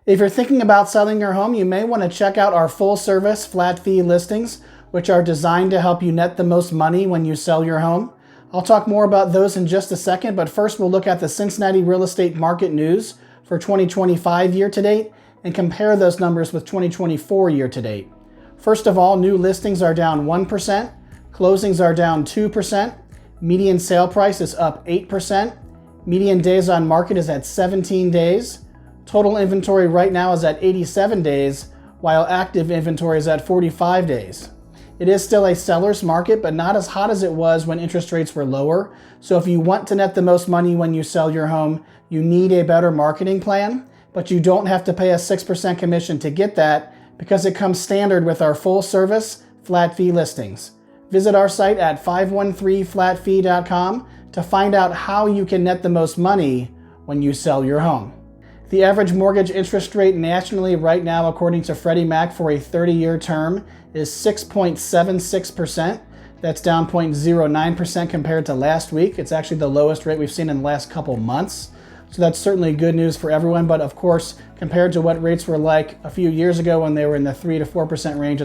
If you're thinking about selling your home, you may want to check out our full-service flat fee listings, which are designed to help you net the most money when you sell your home. I'll talk more about those in just a second, but first we'll look at the Cincinnati real estate market news for 2025 year-to-date and compare those numbers with 2024 year-to-date. First of all, new listings are down 1%, closings are down 2%, median sale price is up 8%, median days on market is at 17 days, total inventory right now is at 87 days, while active inventory is at 45 days. It is still a seller's market, but not as hot as it was when interest rates were lower. So if you want to net the most money when you sell your home, you need a better marketing plan, but you don't have to pay a 6% commission to get that because it comes standard with our full service flat fee listings. Visit our site at 513flatfee.com to find out how you can net the most money when you sell your home. The average mortgage interest rate nationally right now, according to Freddie Mac for a 30-year term, is 6.76%. That's down 0.09% compared to last week. It's actually the lowest rate we've seen in the last couple months. So that's certainly good news for everyone. But of course, compared to what rates were like a few years ago when they were in the 3 to 4% range,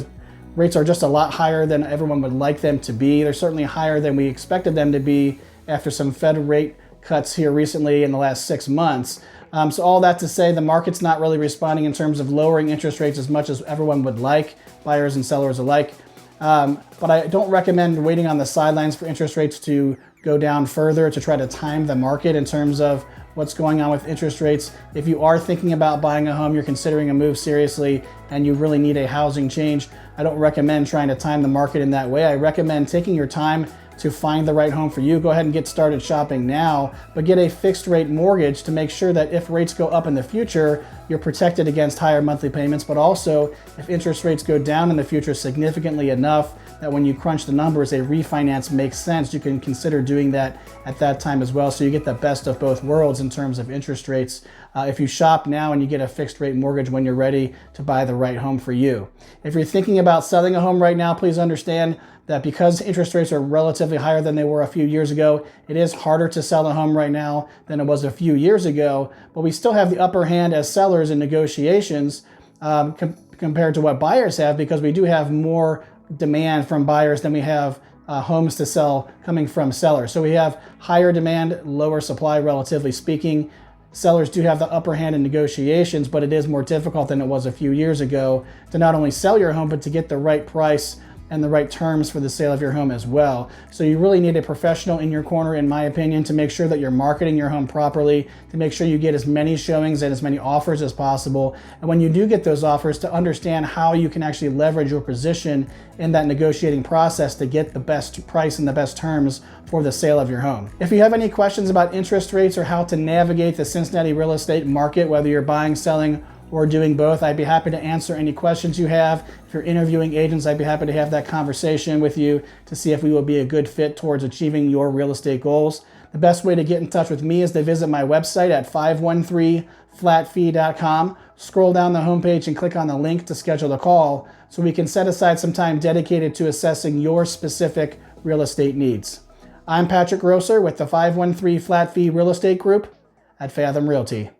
rates are just a lot higher than everyone would like them to be. They're certainly higher than we expected them to be after some Fed rate cuts here recently in the last 6 months. So all that to say, the market's not really responding in terms of lowering interest rates as much as everyone would like, buyers and sellers alike. But I don't recommend waiting on the sidelines for interest rates to go down further to try to time the market in terms of what's going on with interest rates. If you are thinking about buying a home, you're considering a move seriously, and you really need a housing change, I don't recommend trying to time the market in that way. I recommend taking your time to find the right home for you. Go ahead and get started shopping now, but get a fixed rate mortgage to make sure that if rates go up in the future, you're protected against higher monthly payments, but also if interest rates go down in the future significantly enough that when you crunch the numbers, a refinance makes sense, you can consider doing that at that time as well. So you get the best of both worlds in terms of interest rates. If you shop now and you get a fixed rate mortgage when you're ready to buy the right home for you. If you're thinking about selling a home right now, please understand that because interest rates are relatively higher than they were a few years ago, it is harder to sell a home right now than it was a few years ago, but we still have the upper hand as sellers in negotiations compared to what buyers have, because we do have more demand from buyers than we have homes to sell coming from sellers. So we have higher demand, lower supply relatively speaking. Sellers do have the upper hand in negotiations, but it is more difficult than it was a few years ago to not only sell your home, but to get the right price and the right terms for the sale of your home as well. So you really need a professional in your corner, in my opinion, to make sure that you're marketing your home properly, to make sure you get as many showings and as many offers as possible. And when you do get those offers, to understand how you can actually leverage your position in that negotiating process to get the best price and the best terms for the sale of your home. If you have any questions about interest rates or how to navigate the Cincinnati real estate market, whether you're buying, selling, or doing both, I'd be happy to answer any questions you have. If you're interviewing agents, I'd be happy to have that conversation with you to see if we will be a good fit towards achieving your real estate goals. The best way to get in touch with me is to visit my website at 513flatfee.com. Scroll down the homepage and click on the link to schedule a call so we can set aside some time dedicated to assessing your specific real estate needs. I'm Patrick Grosser with the 513 Flat Fee Real Estate Group at Fathom Realty.